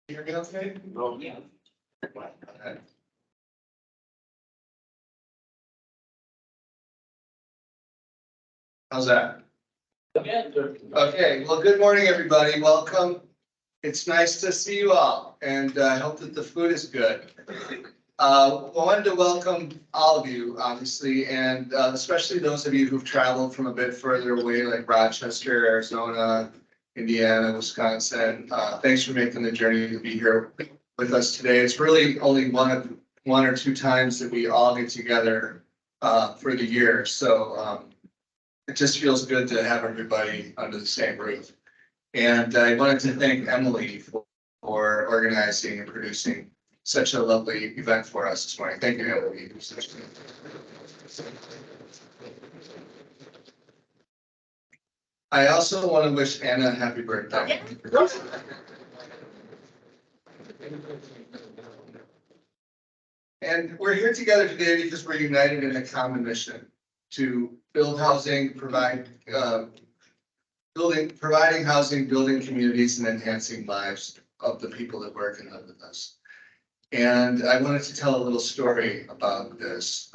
Hear me okay? Oh, yeah. Okay. How's that? Okay, well, good morning, everybody. Welcome. It's nice to see you all, and I hope that the food is good. I wanted to welcome all of you, obviously, and especially those of you who've traveled from a bit further away, like Rochester, Arizona, Indiana, Wisconsin. Thanks for making the journey to be here with us today. It's really only one or two times that we all get together for the year, so it just feels good to have everybody under the same roof. And I wanted to thank Emily for organizing and producing such a lovely event for us this morning. Thank you, Emily. I also want to wish Anna a happy birthday. And we're here together today because we're united in a common mission to build housing, providing housing, building communities, and enhancing lives of the people that work and live with us. And I wanted to tell a little story about this.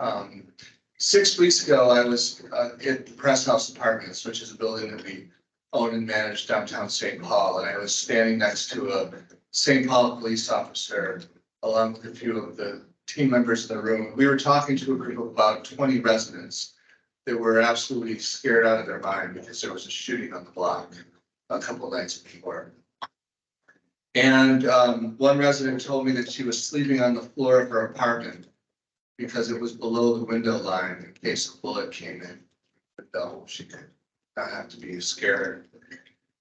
6 weeks ago, I was at the Press House Apartments, which is a building that we own and manage downtown St. Paul, and I was standing next to a St. Paul police officer along with a few of the team members in the room. We were talking to a group of about 20 residents that were absolutely scared out of their mind because there was a shooting on the block a couple of nights before. And one resident told me that she was sleeping on the floor of her apartment because it was below the window line in case a bullet came in. But no, she could not have to be scared.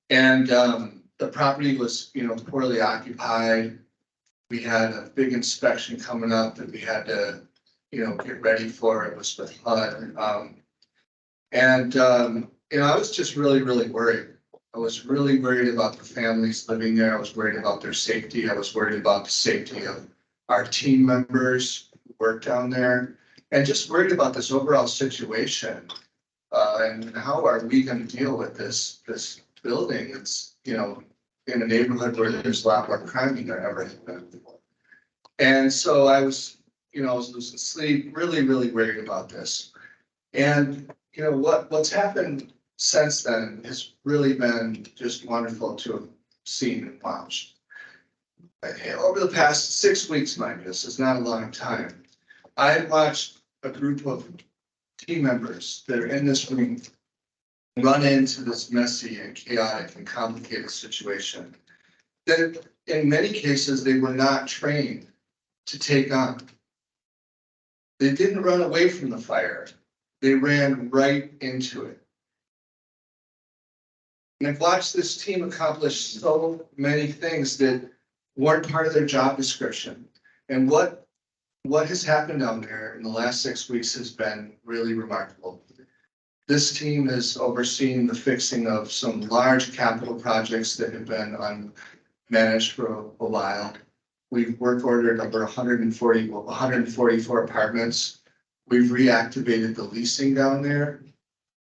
And the property was, poorly occupied. We had a big inspection coming up that we had to, get ready for. It was with HUD. I was just really, really worried. I was really worried about the families living there. I was worried about their safety. I was worried about the safety of our team members who work down there, and just worried about this overall situation. And how are we going to deal with this building? It's, in a neighborhood where there's a lot more crime than there ever has been before. And so I was losing sleep, really, really worried about this. And what's happened since then has really been just wonderful to have seen and watched. Over the past 6 weeks, mind you, this is not a long time. I watched a group of team members that are in this room run into this messy and chaotic and complicated situation that in many cases they were not trained to take on. They didn't run away from the fire. They ran right into it. And I've watched this team accomplish so many things that weren't part of their job description. And what has happened down there in the last 6 weeks has been really remarkable. This team has overseen the fixing of some large capital projects that have been unmanaged for a while. We've work ordered over 144 apartments. We've reactivated the leasing down there.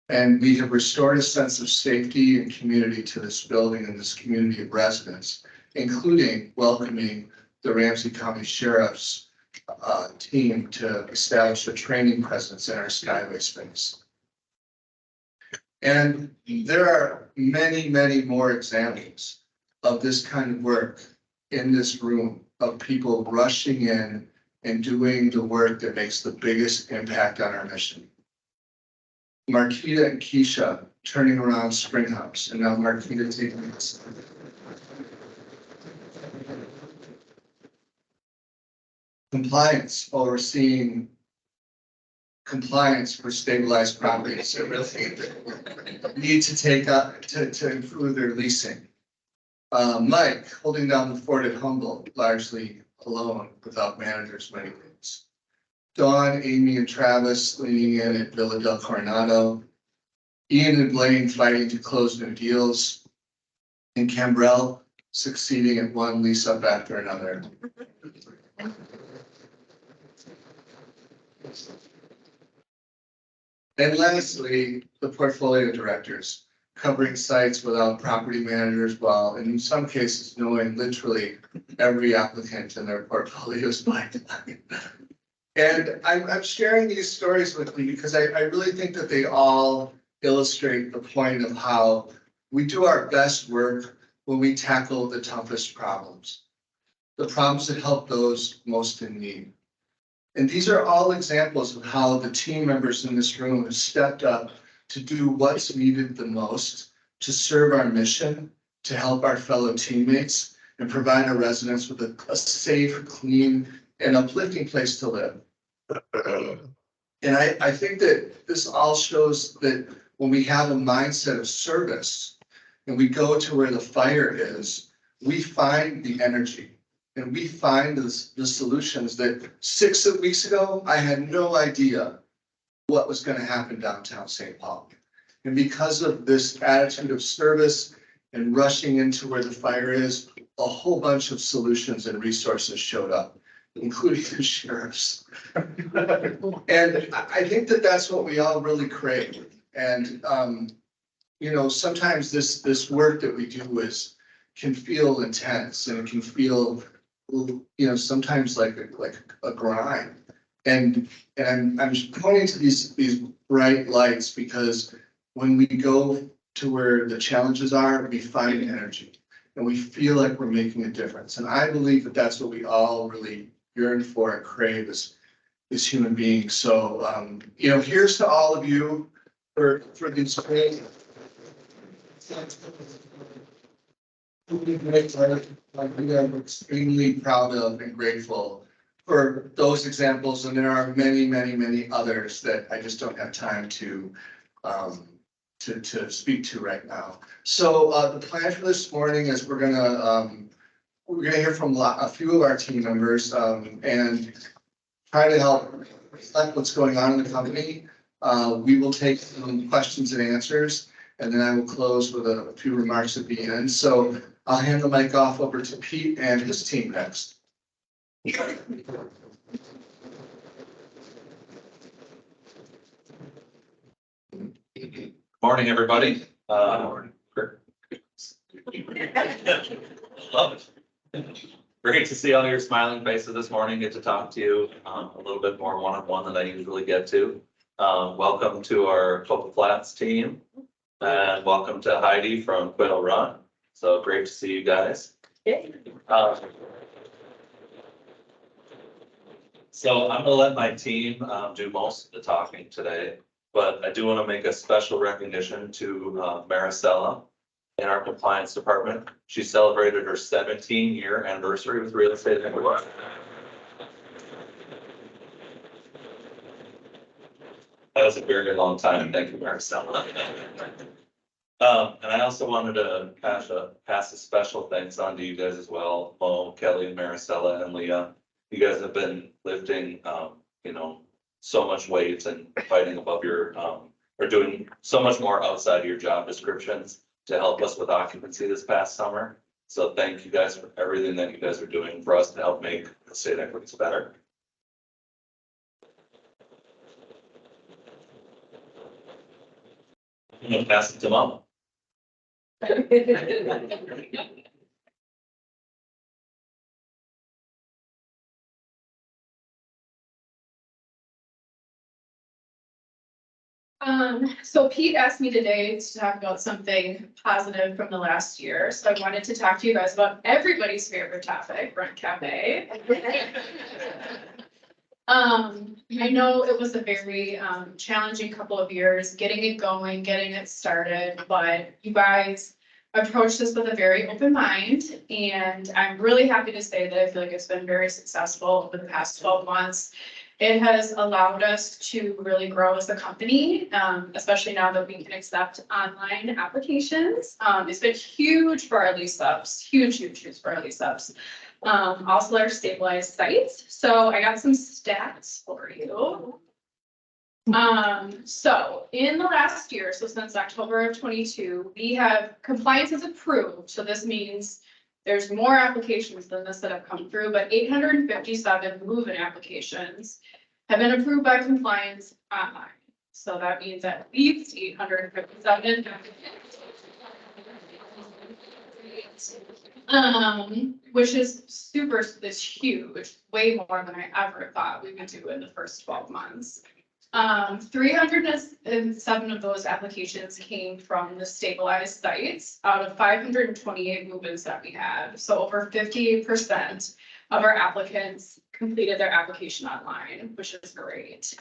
And we have restored a sense of safety and community to this building and this community of residents, including welcoming the Ramsey County Sheriff's team to establish a training presence in our Skyway space. And there are many, many more examples of this kind of work in this room, of people rushing in and doing the work that makes the biggest impact on our mission. Marquita and Keisha turning around Springhouse, and now Marquita taking this. Compliance, overseeing compliance for stabilized properties that really need to take up to improve their leasing. Mike holding down the fort at Humboldt, largely alone without managers many days. Dawn, Amy, and Travis leaning in at Villa del Coronado. Ian and Blaine fighting to close new deals. And Cambrell succeeding at one lease up after another. And lastly, the portfolio directors. covering sites without property managers well, and in some cases knowing literally every applicant in their portfolios by name. And I'm sharing these stories with you because I really think that they all illustrate the point of how we do our best work when we tackle the toughest problems, the problems that help those most in need. And these are all examples of how the team members in this room have stepped up to do what's needed the most, to serve our mission, to help our fellow teammates, and provide our residents with a safe, clean, and uplifting place to live. And I think that this all shows that when we have a mindset of service and we go to where the fire is, we find the energy and we find the solutions that 6 weeks ago, I had no idea what was going to happen downtown St. Paul. And because of this attitude of service and rushing into where the fire is, a whole bunch of solutions and resources showed up, including the sheriffs. And I think that that's what we all really crave. And, you know, sometimes this work that we do can feel intense, and it can feel, you know, sometimes like a grind. And I'm pointing to these bright lights because when we go to where the challenges are, we find energy and we feel like we're making a difference. And I believe that that's what we all really yearn for and crave as human beings. So, you know, here's to all of you for these great like we are extremely proud of and grateful for those examples. And there are many, many, many others that I just don't have time to speak to right now. So the plan for this morning is we're gonna hear from a few of our team members and try to help reflect what's going on in the company. We will take some questions and answers, and then I will close with a few remarks at the end. So I'll hand the mic off over to Pete and his team next. Morning, everybody. Love it. Great to see all your smiling faces this morning. Get to talk to you a little bit more one-on-one than I usually get to. Welcome to our Copa Flats team, and welcome to Heidi from Quiddle Run. So great to see you guys. So I'm gonna let my team do most of the talking today, but I do want to make a special recognition to Maricela in our compliance department. She celebrated her 17-year anniversary with real estate. That was a very long time. Thank you, Maricela. And I also wanted to pass a special thanks on to you guys as well, Mo, Kelly, Maricela, and Leah. You guys have been lifting, you know, so much weight and fighting above your, or doing so much more outside of your job descriptions to help us with occupancy this past summer. So thank you guys for everything that you guys are doing for us to help make the state equities better. I'm gonna pass it to Mom. So Pete asked me today to talk about something positive from the last year. So I wanted to talk to you guys about everybody's favorite topic, Rent Cafe. I know it was a very challenging couple of years getting it going, getting it started, but you guys approached this with a very open mind, and I'm really happy to say that I feel like it's been very successful over the past 12 months. It has allowed us to really grow as a company, especially now that we can accept online applications. It's been huge for our lease ups, huge for our lease ups. Also our stabilized sites. So I got some stats for you. So in the last year, so since October of 22, we have compliance is approved. So this means there's more applications than this that have come through, but 857 move-in applications have been approved by compliance online. So that means at least 857 applicants Which is it's huge, way more than I ever thought we would do in the first 12 months. 307 of those applications came from the stabilized sites out of 528 move-ins that we had. So over 58% of our applicants completed their application online, which is great.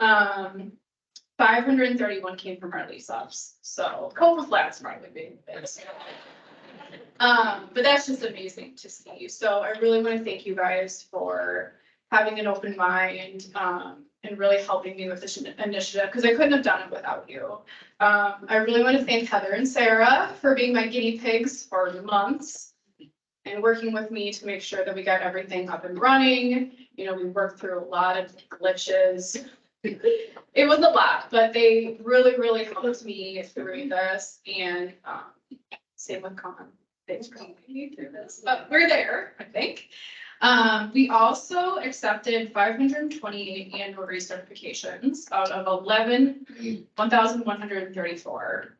531 came from our lease ups, so couple flats probably being big. But that's just amazing to see. So I really want to thank you guys for having an open mind, and really helping me with this initiative, because I couldn't have done it without you. I really want to thank Heather and Sarah for being my guinea pigs for months and working with me to make sure that we got everything up and running. You know, we worked through a lot of glitches. It was a lot, but they really, really helped me through this, and same with Con. Thanks for helping me through this, but we're there, I think. We also accepted 528 annual recertifications out of 1,134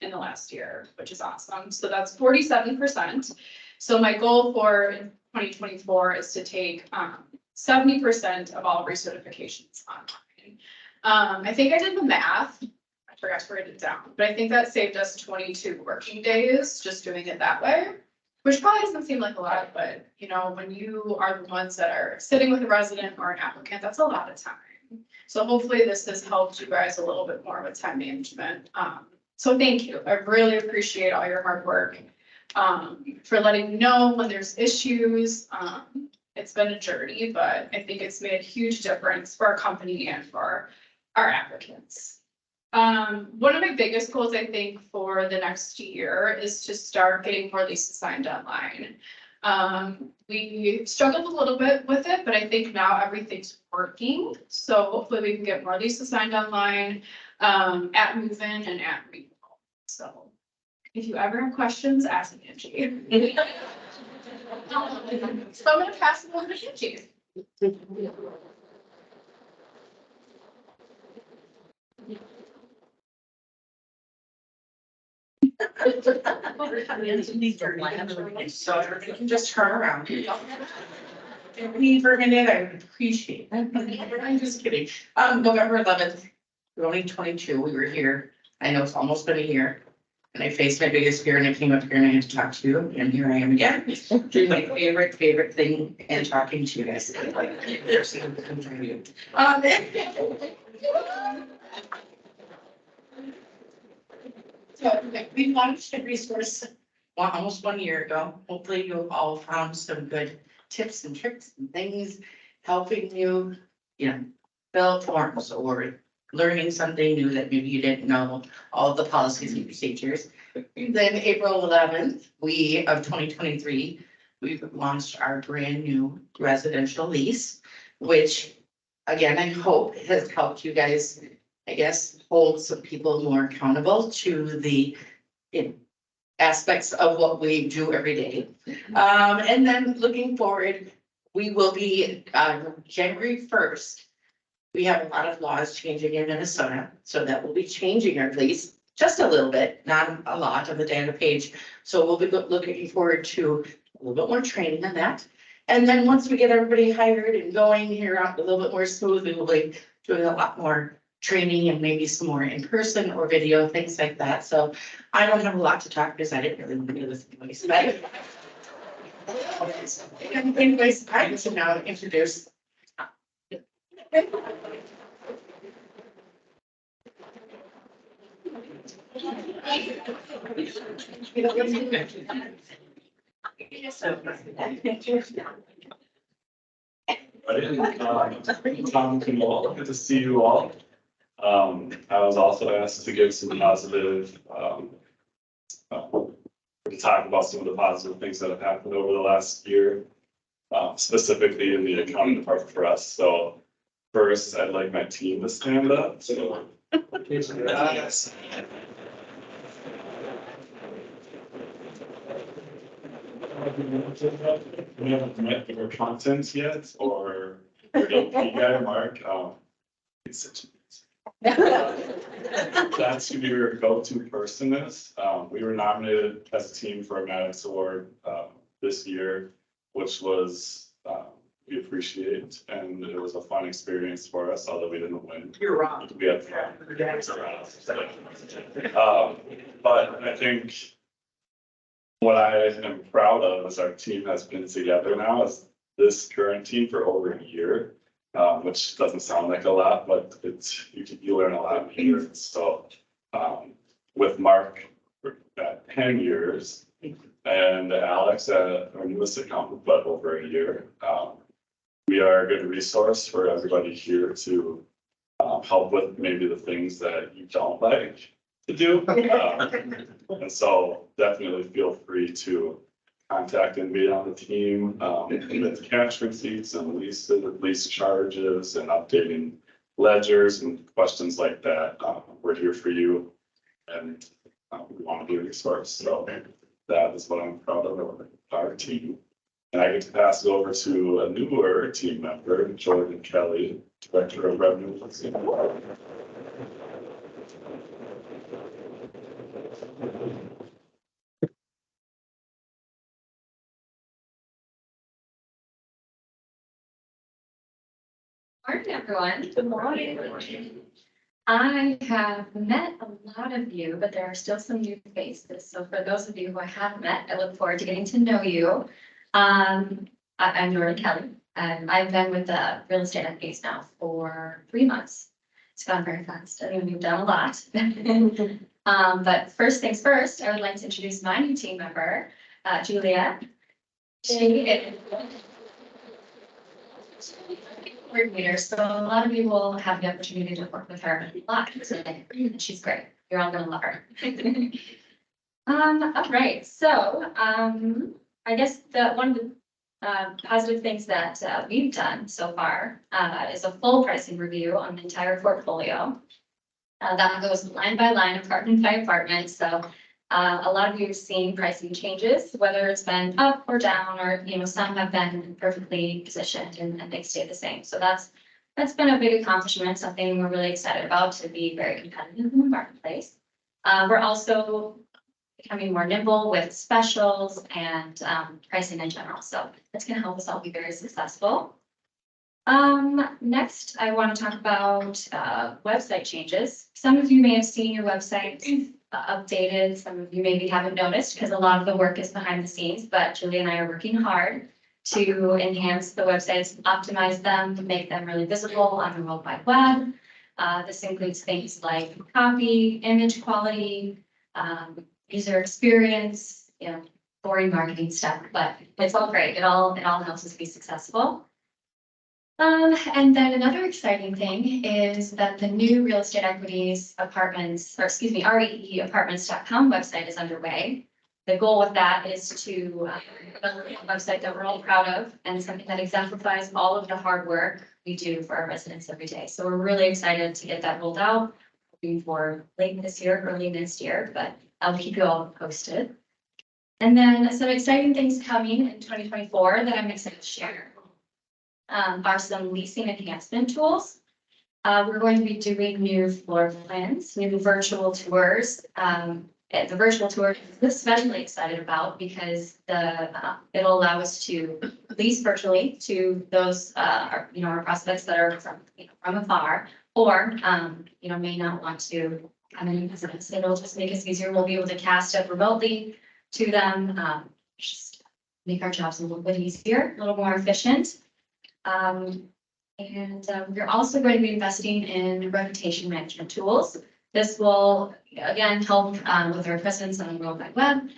in the last year, which is awesome. So that's 47%. So my goal for 2024 is to take 70% of all recertifications online. I think I did the math. I forgot to write it down, but I think that saved us 22 working days just doing it that way, which probably doesn't seem like a lot, but you know, when you are the ones that are sitting with a resident or an applicant, that's a lot of time. So hopefully this has helped you guys a little bit more with time management. So thank you. I really appreciate all your hard work for letting me know when there's issues. It's been a journey, but I think it's made a huge difference for our company and for our applicants. One of my biggest goals, I think, for the next year is to start getting more leases signed online. We struggled a little bit with it, but I think now everything's working. So hopefully we can get more leases signed online at move-in and at renewal. So if you ever have questions, ask me, Angie. So I'm gonna pass it over to Angie. So everybody can just turn around. If we for a minute, I would appreciate it. I'm just kidding. November 11th, 2022, we were here. I know it's almost been a year. And I faced my biggest fear and I came up here and I had to talk to you, and here I am again. Doing my favorite thing and talking to you guys. So we launched a resource almost 1 year ago. Hopefully you've all found some good tips and tricks and things helping you, fill out forms or learning something new that maybe you didn't know, all the policies and procedures. Then April 11th, of 2023, we launched our brand new residential lease, which again, I hope has helped you guys, I guess, hold some people more accountable to the aspects of what we do every day. And then looking forward, we will be January 1st. We have a lot of laws changing in Minnesota, so that will be changing our lease just a little bit, not a lot of the data page. So we'll be looking forward to a little bit more training on that. And then once we get everybody hired and going here out a little bit more smoothly, we'll be doing a lot more training and maybe some more in person or video, things like that. So I don't have a lot to talk because I didn't really want to do this anyways. But anyways, I should now introduce. Tom Kimball, good to see you all. I was also asked to give some positive, to talk about some of the positive things that have happened over the last year, specifically in the accounting department for us. So first, I'd like my team to stand up. So. Yes. We haven't met your content yet, or your AP guy, Mark. That's who your go-to person is. We were nominated as a team for a Maddox Award, this year, which was, we appreciate, and it was a fun experience for us, although we didn't win. You're wrong. We had fun. But I think what I am proud of is our team has been together now as this current team for over a year. Which doesn't sound like a lot, but you learn a lot in years. So, with Mark at 10 years and Alex at our newest accountant, but over a year, we are a good resource for everybody here to help with maybe the things that you don't like to do. And so definitely feel free to contact and be on the team, with cash receipts and lease charges and updating ledgers and questions like that. We're here for you and we want to be a resource. So that is what I'm proud of our team. And I get to pass it over to a newer team member, Jordan Kelly, Director of Revenue. Morning, everyone. Good morning. I have met a lot of you, but there are still some new faces. So for those of you who I haven't met, I look forward to getting to know you. I'm Nora Kelly, and I've been with the real estate Equities now for 3 months. It's gone very fast. I mean, we've done a lot. But first things first, I would like to introduce my new team member, Julia. She is coordinator, so a lot of you will have the opportunity to work with her a lot today. She's great. You're all gonna love her. All right, so I guess one of the positive things that we've done so far is a full pricing review on the entire portfolio. That goes line by line, apartment by apartment. So a lot of you have seen pricing changes, whether it's been up or down, or, you know, some have been perfectly positioned and they stay the same. So that's been a big accomplishment, something we're really excited about, to be very competitive in the marketplace. We're also becoming more nimble with specials and pricing in general. So that's going to help us all be very successful. Next, I want to talk about website changes. Some of you may have seen your website updated. Some of you maybe haven't noticed because a lot of the work is behind the scenes, but Julie and I are working hard to enhance the websites, optimize them, to make them really visible on the World Wide Web. This includes things like copy, image quality, user experience, you know, boring marketing stuff, but it's all great. It all helps us be successful. And then another exciting thing is that the new Real Estate Equities Apartments, or excuse me, reeapartments.com website is underway. The goal with that is to build a website that we're all proud of and something that exemplifies all of the hard work we do for our residents every day. So we're really excited to get that rolled out, hoping for late this year, early next year, but I'll keep you all posted. And then some exciting things coming in 2024 that I'm excited to share. Are some leasing enhancement tools. We're going to be doing new floor plans, new virtual tours. The virtual tour I'm especially excited about because it'll allow us to lease virtually to those our prospects that are from afar, or may not want to come in and visit us. It'll just make us easier. We'll be able to cast up remotely to them, just make our jobs a little bit easier, a little more efficient. We're also going to be investing in reputation management tools. This will, again, help with our presence on the World Wide Web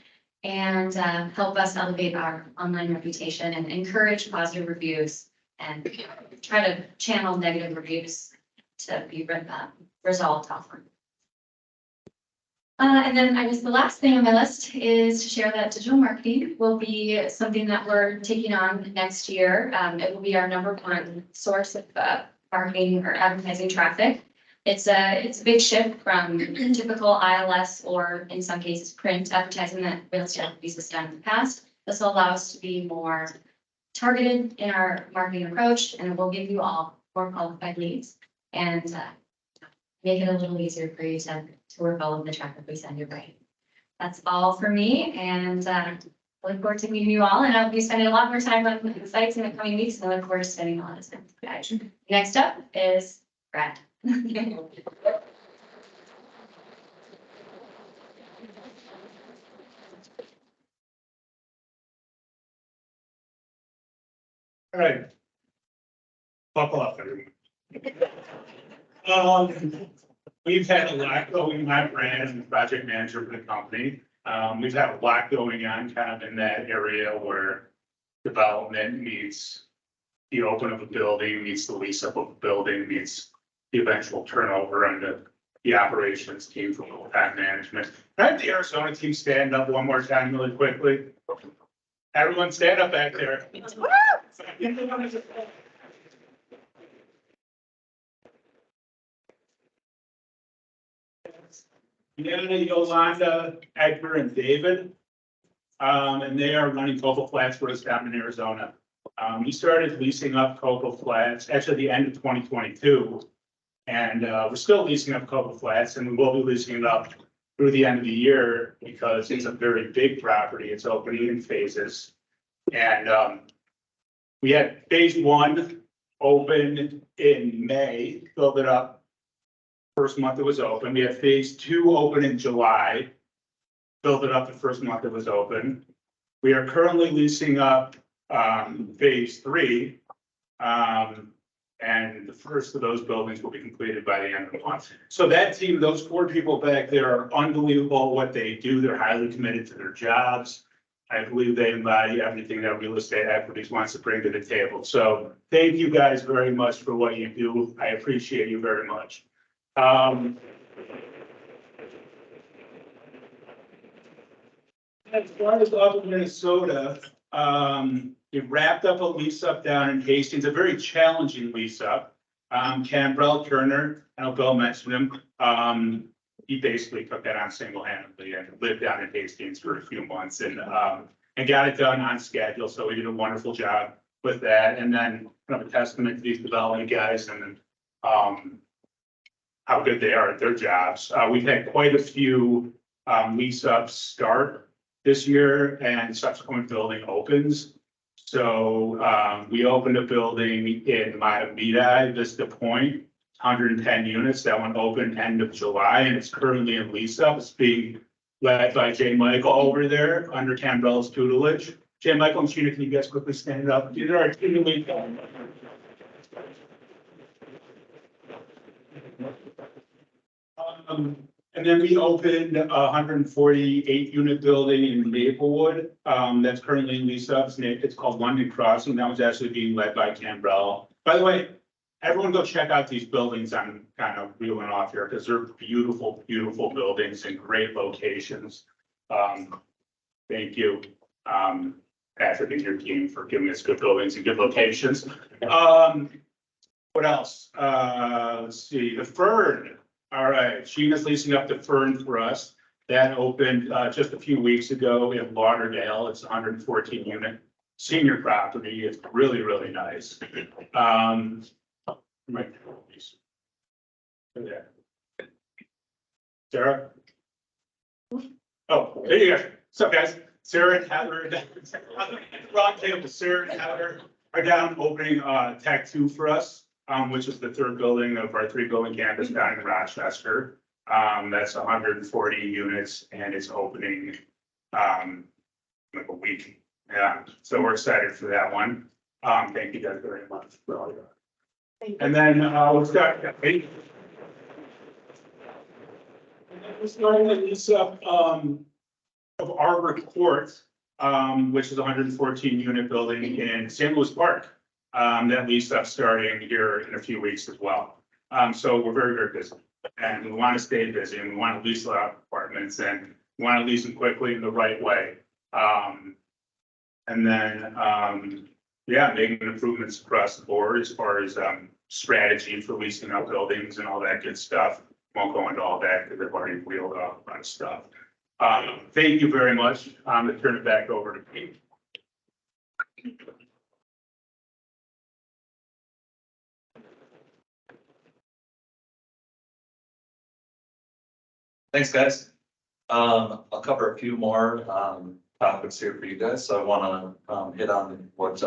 and help us elevate our online reputation and encourage positive reviews and try to channel negative reviews to be resolved often. And then I guess the last thing on my list is to share that digital marketing will be something that we're taking on next year. It will be our #1 source of marketing or advertising traffic. It's a big shift from typical ILS or in some cases print advertising that Real Estate Equities has done in the past. This will allow us to be more targeted in our marketing approach, and it will give you all more qualified leads and make it a little easier for you to work all of the traffic we send your way. That's all for me, and I look forward to meeting you all, and I'll be spending a lot more time on the sites in the coming weeks, and I look forward to spending a lot of time with you guys. Next up is Brad. All right. Buckle up, everyone. Um, we've had a lot going on, Brand and project manager for the company. We've had a lot going on kind of in that area where development meets the open of a building, meets the lease up of a building, meets the eventual turnover and the operations team for full-time management. Can I have the Arizona team stand up one more time really quickly? Everyone stand up back there. Yanna, Yolanda, Edgar, and David. And they are running Cocoa Flats for us down in Arizona. We started leasing up Cocoa Flats, actually the end of 2022. And we're still leasing up Cocoa Flats, and we will be leasing it up through the end of the year because it's a very big property. It's opening in phases. And we had phase one open in May, filled it up. First month it was open. We had phase two open in July. Filled it up the first month it was open. We are currently leasing up phase three. And the first of those buildings will be completed by the end of the month. So that team, those 4 people back there are unbelievable what they do. They're highly committed to their jobs. I believe they embody everything that real estate equities wants to bring to the table. So thank you guys very much for what you do. I appreciate you very much. As far as up in Minnesota, we wrapped up a lease up down in Hastings, a very challenging lease up. Cambrell Turner, I know Bill mentioned him. He basically took that on single-handedly and lived down in Hastings for a few months and got it done on schedule. So we did a wonderful job with that. And then kind of a testament to these development guys and how good they are at their jobs. We've had quite a few lease ups start this year and subsequent building opens. So we opened a building in Matamidi, Vista Point, 110 units. That one opened end of July and it's currently in lease up. It's being led by Jay Michael over there under Campbell's tutelage. Jay Michael and Sheena, can you guys quickly stand up? These are our two lead. And then we opened a 148 unit building in Maplewood. That's currently in lease up. It's called London Crossing. That was actually being led by Cambrell. By the way, everyone go check out these buildings I'm kind of reeling off here because they're beautiful, beautiful buildings in great locations. Thank you, Patrick and your team for giving us good buildings and good locations. What else? Let's see, the Fern. All right, Sheena's leasing up the Fern for us. That opened just a few weeks ago in Lauderdale. It's 114 unit senior property. It's really, really nice. Sarah? Oh, there you go. What's up, guys? Sarah and Heather, rock table, Sarah and Heather are down opening Tech 2 for us, which is the third building of our 3-building campus down in Rochester. That's 140 units and it's opening like a week. Yeah, so we're excited for that one. Thank you guys very much for all your. And then we've got we're starting to lease up of Arbor Court, which is a 114 unit building in St. Louis Park. That lease up starting here in a few weeks as well. So we're very, very busy and we want to stay busy and we want to lease a lot of apartments and we want to lease them quickly in the right way. And then, yeah, making improvements across the board as far as strategy for leasing out buildings and all that good stuff. Won't go into all that because I've already wheeled off a lot of stuff. Thank you very much. I'm going to turn it back over to Pete. Thanks, guys. I'll cover a few more, topics here for you guys. So I wanna, hit on what,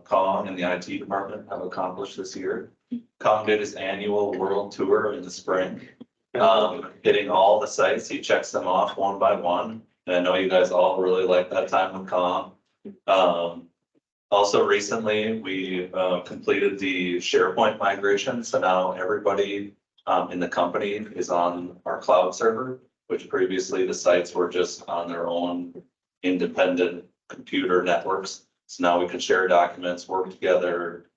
Kong and the IT department have accomplished this year. Kong did his annual world tour in the spring. Hitting all the sites, he checks them off one by one. And I know you guys all really like that time with Kong. Also recently, we, completed the SharePoint migration. So now everybody, in the company is on our cloud server, which previously the sites were just on their own independent computer networks. So now we can share documents, work together.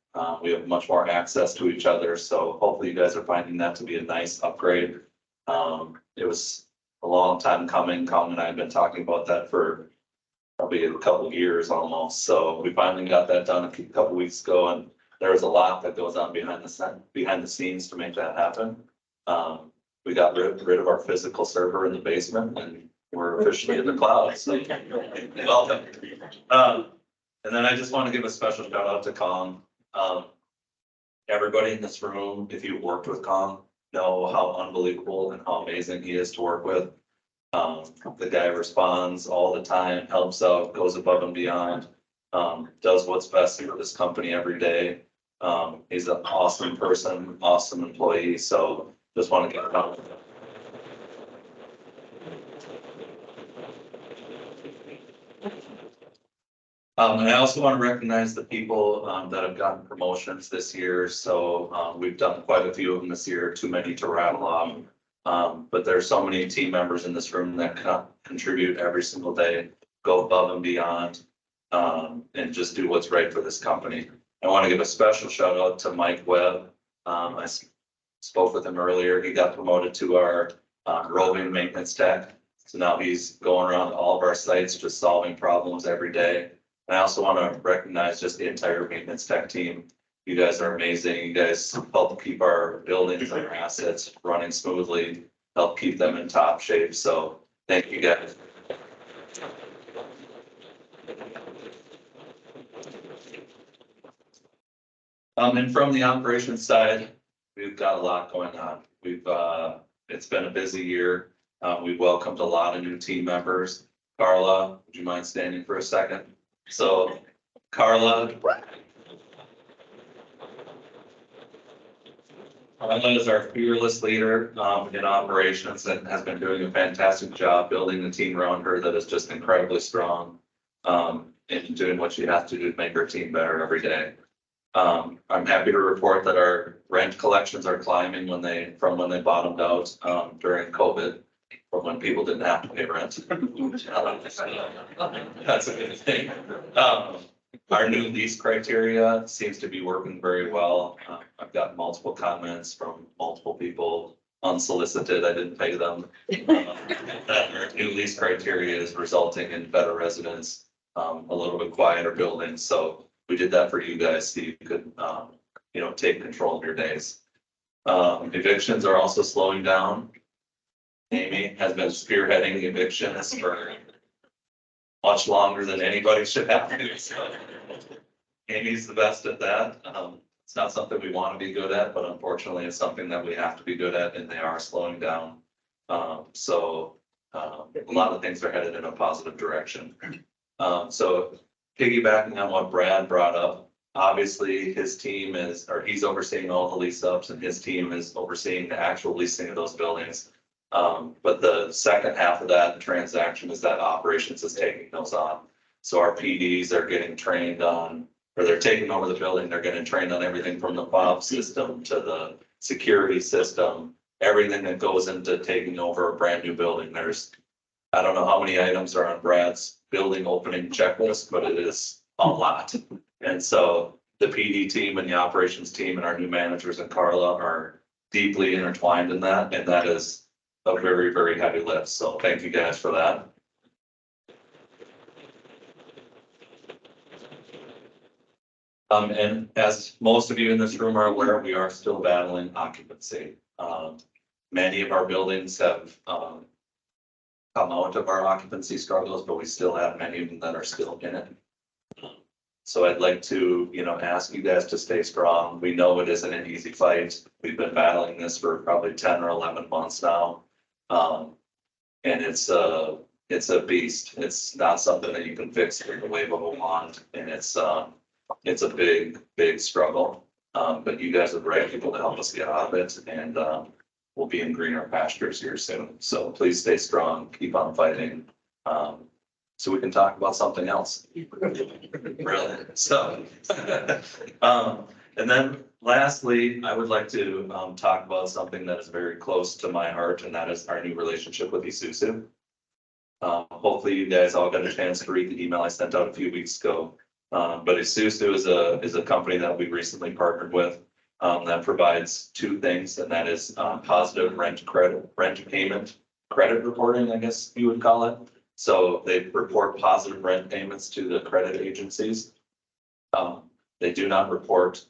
We have much more access to each other. So hopefully you guys are finding that to be a nice upgrade. It was a long time coming. Colin and I have been talking about that for probably a couple of years almost. So we finally got that done a couple weeks ago, and there was a lot that goes on behind the scenes to make that happen. We got rid of our physical server in the basement, and we're officially in the cloud, so welcome. And then I just want to give a special shout out to Kong. Everybody in this room, if you worked with Kong, know how unbelievable and how amazing he is to work with. The guy responds all the time, helps out, goes above and beyond, does what's best for this company every day. He's an awesome person, awesome employee, so just want to get it out. And I also want to recognize the people that have gotten promotions this year. So we've done quite a few of them this year, too many to rattle off. But there's so many team members in this room that contribute every single day, go above and beyond, and just do what's right for this company. I want to give a special shout out to Mike Webb. I spoke with him earlier. He got promoted to our roving maintenance tech. So now he's going around all of our sites, just solving problems every day. And I also want to recognize just the entire maintenance tech team. You guys are amazing. You guys help keep our buildings and our assets running smoothly, help keep them in top shape. So thank you guys. And from the operations side, we've got a lot going on. It's been a busy year. We've welcomed a lot of new team members. Carla, would you mind standing for a second? So Carla is our fearless leader in operations and has been doing a fantastic job building the team around her that is just incredibly strong and doing what she has to do to make her team better every day. I'm happy to report that our rent collections are climbing from when they bottomed out during COVID, from when people didn't have to pay rent. That's a good thing. Our new lease criteria seems to be working very well. I've got multiple comments from multiple people unsolicited. I didn't pay them. That our new lease criteria is resulting in better residents, a little bit quieter buildings. So we did that for you guys so you could, take control of your days. Evictions are also slowing down. Amy has been spearheading evictions for much longer than anybody should have to. So Amy's the best at that. It's not something we want to be good at, but unfortunately it's something that we have to be good at, and they are slowing down. So a lot of things are headed in a positive direction. So piggybacking on what Brad brought up, obviously his team he's overseeing all the lease ups, and his team is overseeing the actual leasing of those buildings. But the second half of that transaction is that operations is taking those on. So our PDs are getting trained on, or they're taking over the building, they're getting trained on everything from the fob system to the security system, everything that goes into taking over a brand new building. I don't know how many items are on Brad's building opening checklist, but it is a lot. And so the PD team and the operations team and our new managers and Carla are deeply intertwined in that, and that is a very, very heavy lift. So thank you guys for that. And as most of you in this room are aware, we are still battling occupancy. Many of our buildings have come out of our occupancy struggles, but we still have many of them that are still in it. So I'd like to, ask you guys to stay strong. We know it isn't an easy fight. We've been battling this for probably 10 or 11 months now. And it's a beast. It's not something that you can fix in the wave of a wand, and it's a big struggle. But you guys are the right people to help us get out of it, and, we'll be in greener pastures here soon. So please stay strong, keep on fighting, so we can talk about something else. Really, so. And then lastly, I would like to, talk about something that is very close to my heart, and that is our new relationship with Isuzu. Hopefully you guys all got a chance to read the email I sent out a few weeks ago. But Isuzu is a company that we recently partnered with, that provides two things, and that is, positive rent payment credit reporting, I guess you would call it. So they report positive rent payments to the credit agencies. They do not report,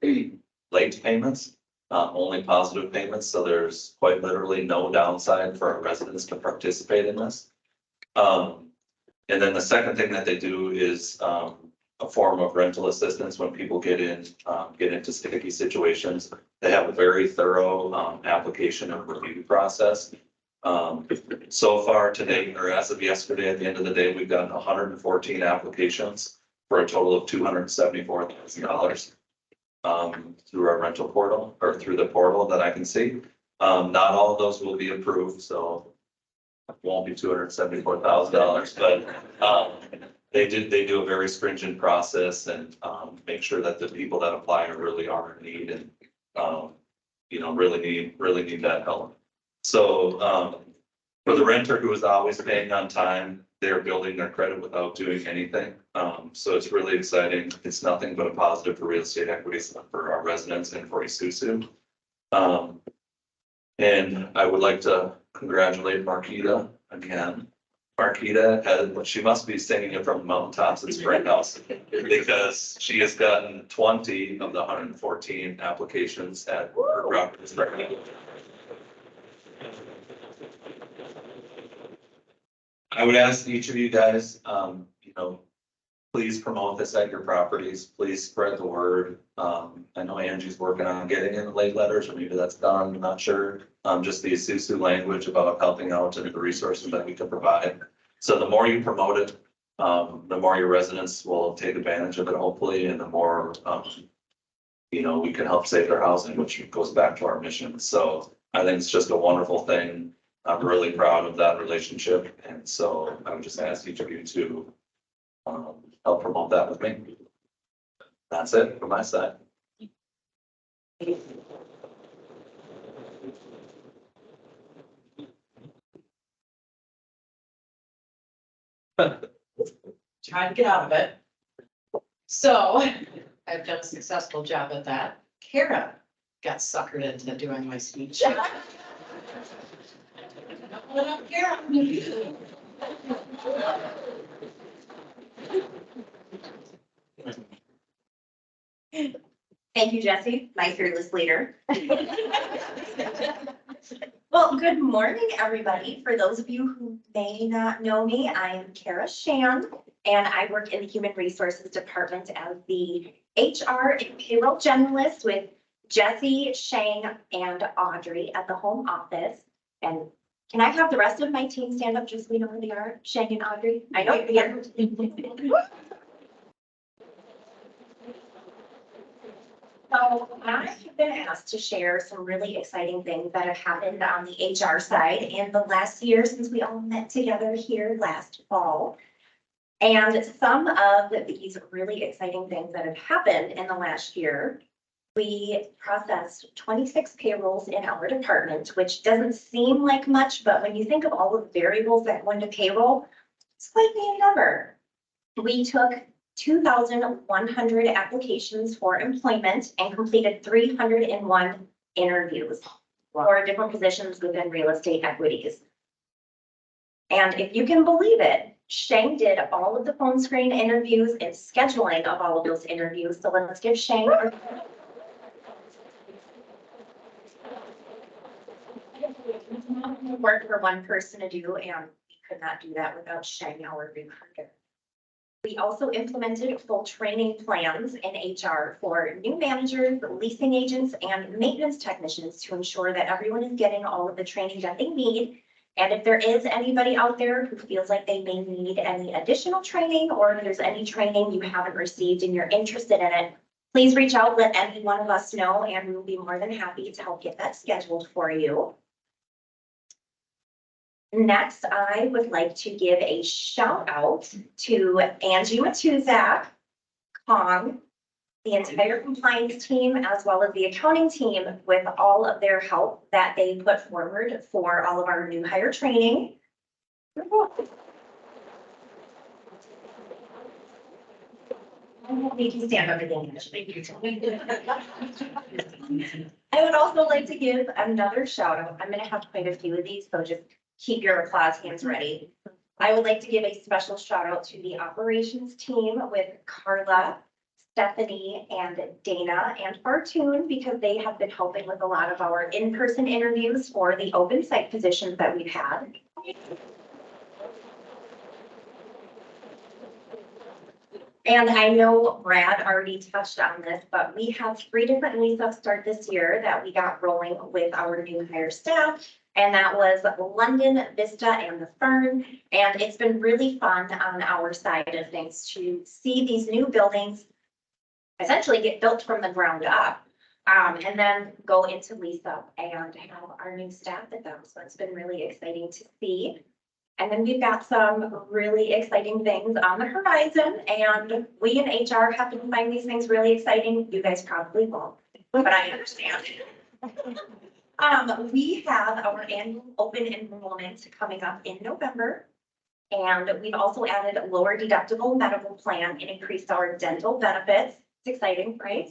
late payments, only positive payments. So there's quite literally no downside for our residents to participate in this. And then the second thing that they do is, a form of rental assistance when people get into sticky situations. They have a very thorough, application and review process. So far today, or as of yesterday, at the end of the day, we've gotten 114 applications for a total of $274,000. Through our rental portal, or through the portal that I can see. Not all of those will be approved, so it won't be $274,000, but they do a very stringent process and make sure that the people that apply really are in need and really need that help. So for the renter who is always paying on time, they're building their credit without doing anything. So it's really exciting. It's nothing but a positive for real estate equities for our residents and for Isuzu. And I would like to congratulate Marquita again. Marquita she must be singing it from the mountaintops at Spring House, because she has gotten 20 of the 114 applications at her property. I would ask each of you guys, please promote this at your properties. Please spread the word. I know Angie's working on getting in the late letters, or maybe that's done, I'm not sure. Just the Isuzu language about helping out and the resources that we can provide. So the more you promote it, the more your residents will take advantage of it, hopefully, and the more, we can help save their housing, which goes back to our mission. So I think it's just a wonderful thing. I'm really proud of that relationship. And so I would just ask each of you to help promote that with me. That's it from my side. Trying to get out of it. So I've done a successful job at that. Kara got suckered into doing my speech. What up, Kara? Thank you, Jesse, my fearless leader. Well, good morning, everybody. For those of you who may not know me, I am Kara Shan, and I work in the Human Resources Department as the HR and payroll generalist with Jesse, Shane, and Audrey at the home office. And can I have the rest of my team stand up just so we know who they are? Shane and Audrey? I know. Yeah. So I have been asked to share some really exciting things that have happened on the HR side in the last year since we all met together here last fall. And some of these really exciting things that have happened in the last year, we processed 26 payrolls in our department, which doesn't seem like much, but when you think of all the variables that go into payroll, it's quite the number. We took 2,100 applications for employment and completed 301 interviews for different positions within real estate equities. And if you can believe it, Shane did all of the phone screen interviews and scheduling of all of those interviews. So let's give Shane. Work for one person to do, and we could not do that without Shane, our recruiter. We also implemented full training plans in HR for new managers, leasing agents, and maintenance technicians to ensure that everyone is getting all of the training that they need And if there is anybody out there who feels like they may need any additional training, or if there's any training you haven't received and you're interested in it, please reach out, let any one of us know, and we will be more than happy to help get that scheduled for you. Next, I would like to give a shout out to Angie Matuzak, Kong, the entire compliance team, as well as the accounting team, with all of their help that they put forward for all of our new hire training. You can stand up again. I would also like to give another shout out. I'm gonna have quite a few of these, so just keep your applause hands ready. I would like to give a special shout out to the operations team with Carla, Stephanie, and Dana and Fartune, because they have been helping with a lot of our in-person interviews for the open site positions that we've had. And I know Brad already touched on this, but we have 3 different lease-ups start this year that we got rolling with our new hire staff. And that was London, Vista, and the Fern. And it's been really fun on our side of things to see these new buildings essentially get built from the ground up. And then go into lease-up and have our new staff at them. So it's been really exciting to see. And then we've got some really exciting things on the horizon, and we in HR happen to find these things really exciting. You guys probably won't, but I understand. We have our annual open enrollment coming up in November. And we've also added a lower deductible medical plan and increased our dental benefits. It's exciting, right?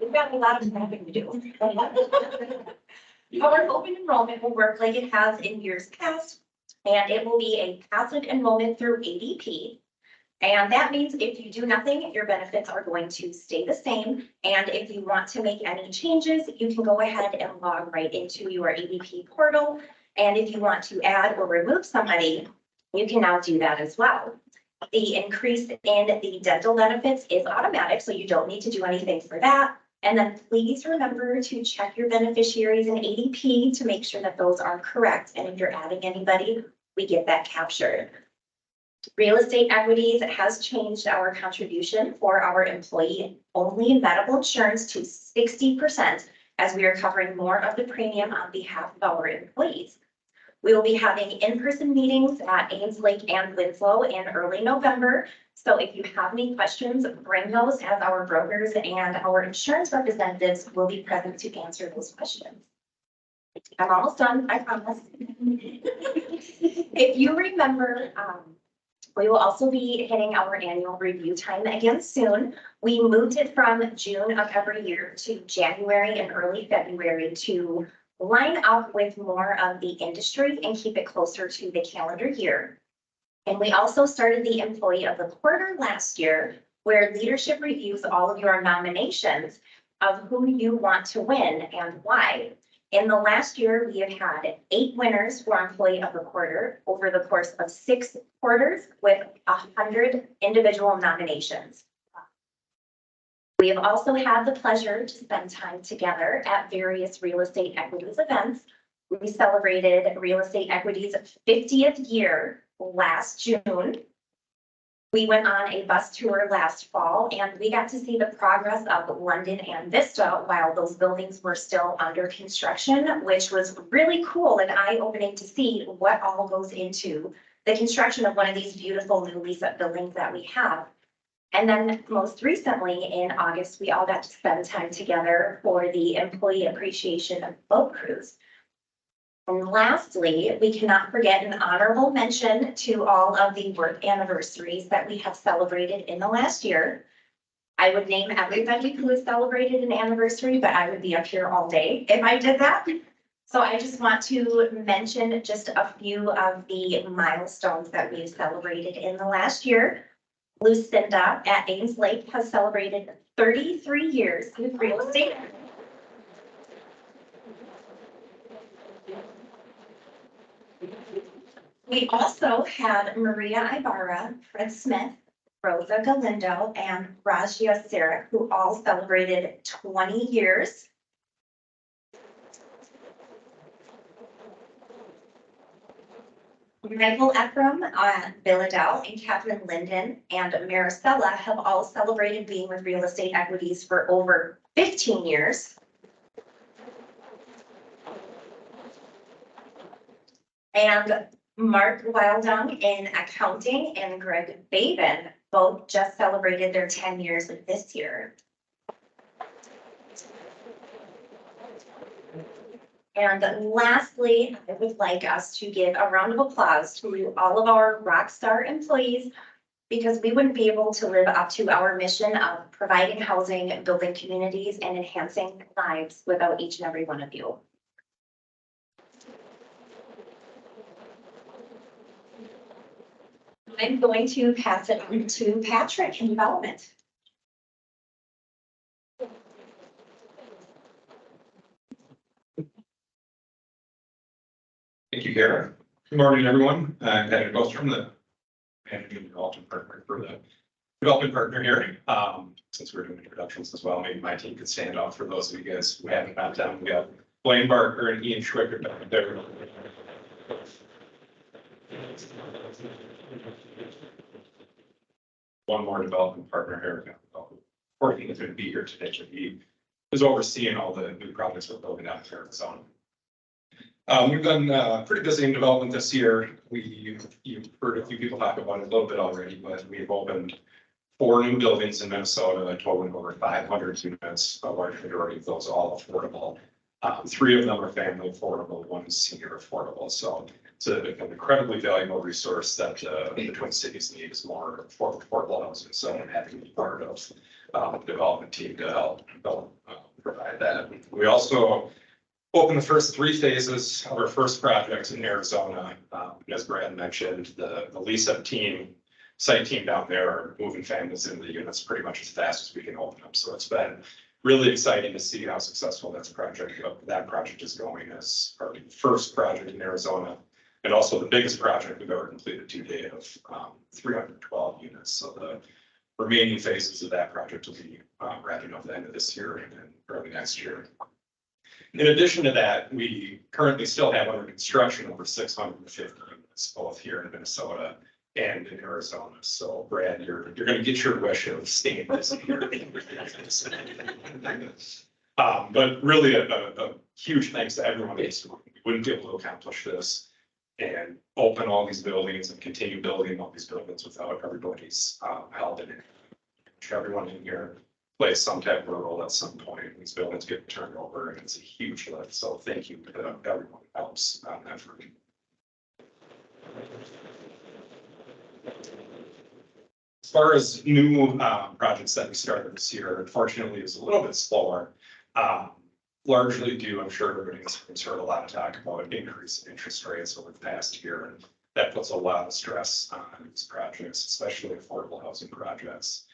We've got a lot of staffing to do. Our open enrollment will work like it has in years past, and it will be a passive enrollment through ADP. And that means if you do nothing, your benefits are going to stay the same. And if you want to make any changes, you can go ahead and log right into your ADP portal. And if you want to add or remove somebody, you can now do that as well. The increase in the dental benefits is automatic, so you don't need to do anything for that. And then please remember to check your beneficiaries in ADP to make sure that those are correct. And if you're adding anybody, we get that captured. Real Estate Equities has changed our contribution for our employee-only medical insurance to 60%, as we are covering more of the premium on behalf of our employees. We will be having in-person meetings at Ames Lake and Winslow in early November. So if you have any questions, bring those, as our brokers and our insurance representatives will be present to answer those questions. I'm almost done, I promise. If you remember, we will also be hitting our annual review time again soon. We moved it from June of every year to January and early February to line up with more of the industry and keep it closer to the calendar year. And we also started the Employee of the Quarter last year, where leadership reviews all of your nominations of who you want to win and why. In the last year, we have had 8 winners for Employee of the Quarter over the course of 6 quarters with 100 individual nominations. We have also had the pleasure to spend time together at various Real Estate Equities events. We celebrated Real Estate Equities' 50th year last June. We went on a bus tour last fall, and we got to see the progress of London and Vista while those buildings were still under construction, which was really cool and eye-opening to see what all goes into the construction of one of these beautiful new lease-up buildings that we have. And then most recently in August, we all got to spend time together for the Employee Appreciation Boat Cruise. And lastly, we cannot forget an honorable mention to all of the work anniversaries that we have celebrated in the last year. I would name everybody who has celebrated an anniversary, but I would be up here all day if I did that. So I just want to mention just a few of the milestones that we've celebrated in the last year. Lucinda at Ames Lake has celebrated 33 years with real estate. We also had Maria Ibarra, Fred Smith, Rosa Galindo, and Rajia Sarah, who all celebrated 20 years. Michael Ephraim, Bill Adele, and Catherine Linden and Maricela have all celebrated being with Real Estate Equities for over 15 years. And Mark Wildung in accounting and Greg Baben both just celebrated their 10 years this year. And lastly, I would like us to give a round of applause to all of our rock star employees, because we wouldn't be able to live up to our mission of providing housing, building communities, and enhancing lives without each and every one of you. I'm going to pass it on to Patrick in development. Thank you, Kara. Good morning, everyone. I'm Patrick Bostrom, the managing development partner for the development partner here. Since we're doing introductions as well, maybe my team could stand off for those of you guys who haven't met them. We got Blaine Barker and Ian Schwicker back there. One more development partner here. Courtney is going to be here today, but he is overseeing all the new projects we're building out in Arizona. We've been pretty busy in development this year. You've heard a few people talk about it a little bit already, but we've opened 4 new buildings in Minnesota, totaling over 500 units, a large majority of those all affordable. 3 of them are family affordable, 1 is senior affordable. So it's an incredibly valuable resource that the Twin Cities need is more affordable housing. So I'm happy to be part of the development team to help provide that. We also opened the first 3 phases of our first project in Arizona. As Brad mentioned, the lease-up team, site team down there are moving families into the units pretty much as fast as we can open them. So it's been really exciting to see how successful that project is going as our first project in Arizona, and also the biggest project we've ever completed to date of 312 units. So the remaining phases of that project will be wrapping up at the end of this year and then early next year. In addition to that, we currently still have under construction over 650 units, both here in Minnesota and in Arizona. So Brad, you're going to get your wish of staying busy here. But really a huge thanks to everyone. We wouldn't be able to accomplish this and open all these buildings and continue building all these buildings without everybody's help. And everyone in here plays some type of role at some point. These buildings get turned over and it's a huge lift. So thank you to everyone who helps on that for me. As far as new projects that we started this year, unfortunately, is a little bit slower. Largely due, I'm sure everybody's heard a lot of talk about increase in interest rates over the past year. And that puts a lot of stress on these projects, especially affordable housing projects.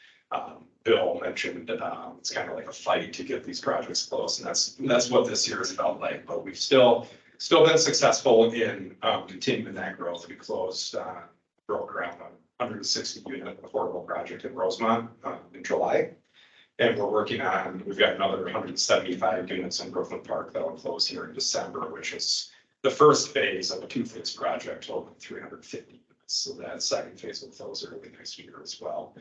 Bill mentioned it's kind of like a fight to get these projects closed, and that's what this year has felt like. But we've still been successful in continuing that growth. We broke ground on 160 unit affordable project in Rosemont in July. And we've got another 175 units in Brooklyn Park that will close here in December, which is the first phase of a 2-phase project, over 350 units. So that second phase will close early next year as well.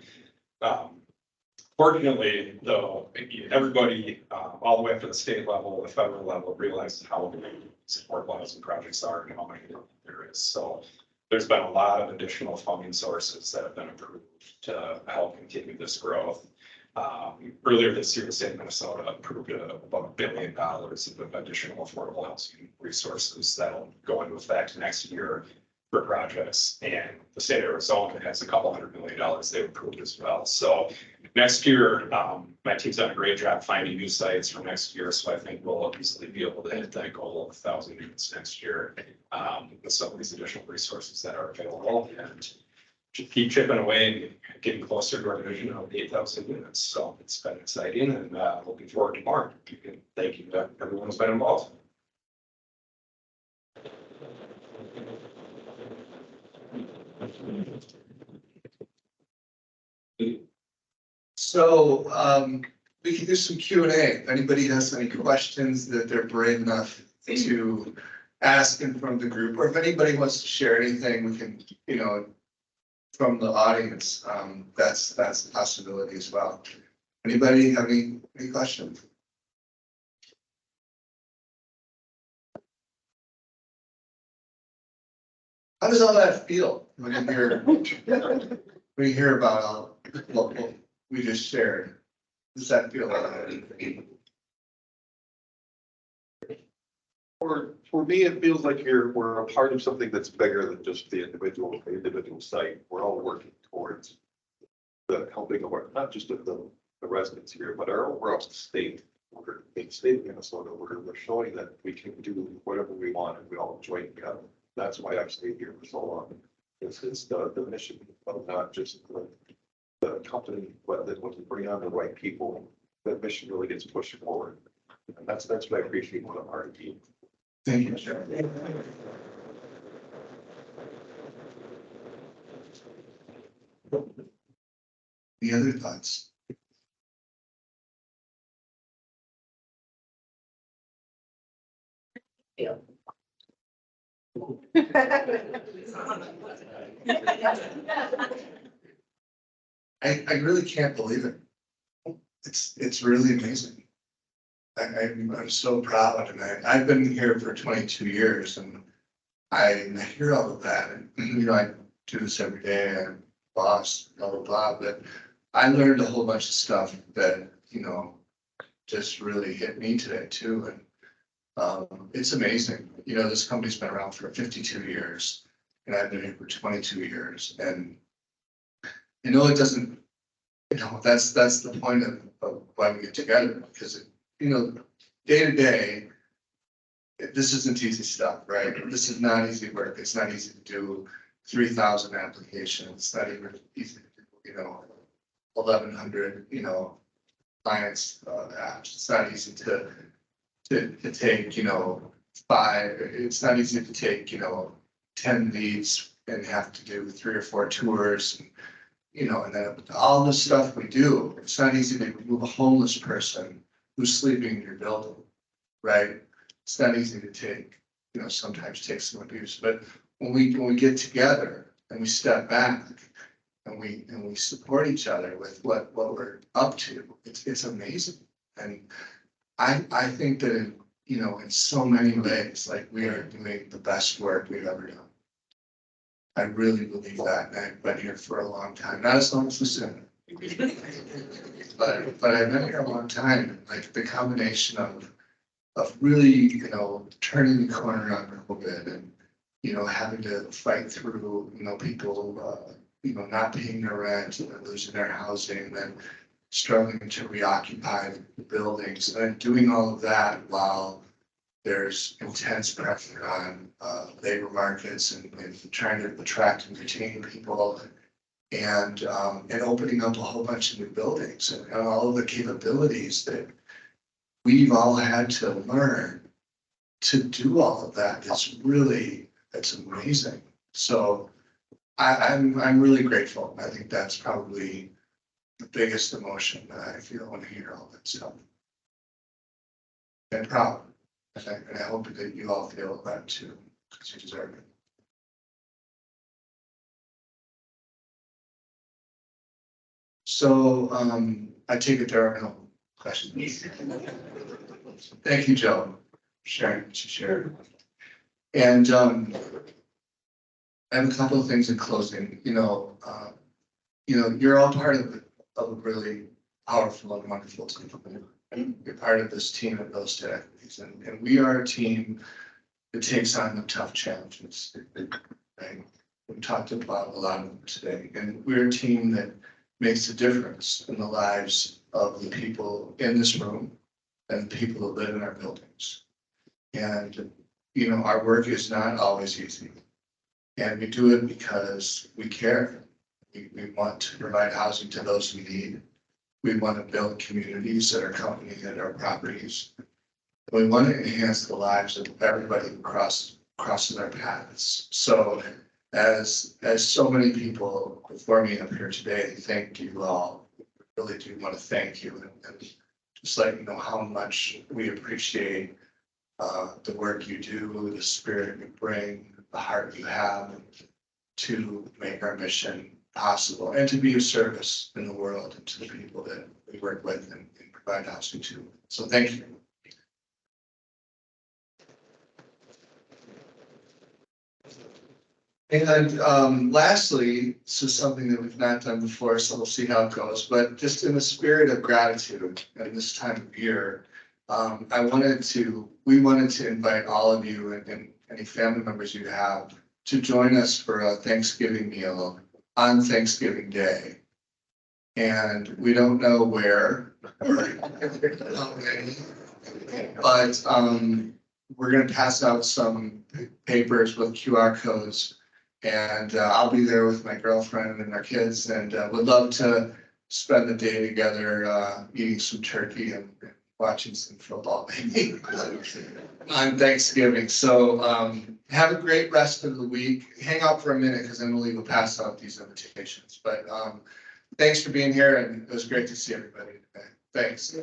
Fortunately, though, everybody, all the way up to the state level, the federal level, realizes how important affordable housing projects are and how many there is. So there's been a lot of additional funding sources that have been approved to help continue this growth. Earlier this year, the state of Minnesota approved about $1 billion of additional affordable housing resources that'll go into effect next year for projects. And the state of Arizona has a couple $100 million they've approved as well. So next year, my team's done a great job finding new sites for next year. So I think we'll easily be able to hit that goal of 1,000 units next year with some of these additional resources that are available, and just keep chipping away and getting closer to our vision of 8,000 units. So it's been exciting and looking forward to more. Thank you to everyone who's been involved. So we can do some Q&A. If anybody has any questions that they're brave enough to asking from the group, or if anybody wants to share anything, we can, from the audience, that's a possibility as well. Anybody have any questions? How does all that feel when you hear about all what we just shared? Does that feel like? For me, it feels like we're a part of something that's bigger than just the individual site. We're all working towards the helping of our, not just of the residents here, but our overall state. We're in the state of Minnesota, we're showing that we can do whatever we want and we all enjoy it together. That's why I've stayed here for so long. This is the mission of not just the company, but that when you bring on the right people, that mission really gets pushed forward. And that's what I appreciate about our team. Thank you, Jeff. Any other thoughts? I really can't believe it. It's really amazing. I'm so proud, and I've been here for 22 years, and I hear all of that, and I do this every day, I'm boss, blah, blah, blah, but I learned a whole bunch of stuff that, just really hit me today too, and it's amazing. This company's been around for 52 years, and I've been here for 22 years, and it doesn't, that's the point of why we get together, because day to day, this isn't easy stuff, right? This is not easy work. It's not easy to do 3,000 applications. It's not even easy to do, 1,100, clients apps. It's not easy to take, 5. It's not easy to take, 10 leads and have to do 3 or 4 tours. And then all the stuff we do, it's not easy to move a homeless person who's sleeping in your building, right? It's not easy to take, sometimes take some abuse, but when we get together and we step back and we support each other with what we're up to, it's amazing. And I think that in so many ways, like, we are doing the best work we've ever done. I really believe that, and I've been here for a long time, not as long as Lucinda. But I've been here a long time, like the combination of really, turning the corner on COVID and, having to fight through, people, not paying their rent and losing their housing, and then struggling to reoccupy the buildings, and then doing all of that while there's intense pressure on labor markets and trying to attract and retain people, and opening up a whole bunch of new buildings and all of the capabilities that we've all had to learn to do all of that. It's amazing. So I'm really grateful. I think that's probably the biggest emotion that I feel when I hear all that stuff. And proud. And I hope that you all feel that too, because you deserve it. So I take it there are no questions. Thank you, Joe, for sharing what you shared. And I have a couple of things in closing. You're all part of a really powerful and wonderful team. You're part of this team at Real Estate Equities, and we are a team that takes on the tough challenges. Right? We talked about a lot of them today, and we're a team that makes a difference in the lives of the people in this room and the people that live in our buildings. And, our work is not always easy. And we do it because we care. We want to provide housing to those who need. We want to build communities that are accompanying at our properties. We want to enhance the lives of everybody who crosses our paths. So as so many people before me up here today, thank you all. I really do want to thank you and just let you know how much we appreciate the work you do, the spirit you bring, the heart you have to make our mission possible and to be of service in the world and to the people that we work with and provide housing to. So thank you. And lastly, this is something that we've not done before, so we'll see how it goes, but just in the spirit of gratitude at this time of year, we wanted to invite all of you and any family members you have to join us for a Thanksgiving meal on Thanksgiving Day. And we don't know where, but we're gonna pass out some papers with QR codes. And I'll be there with my girlfriend and our kids and would love to spend the day together, eating some turkey and watching some football maybe on Thanksgiving. So have a great rest of the week. Hang out for a minute because Emily will pass out these invitations. But thanks for being here and it was great to see everybody today. Thanks.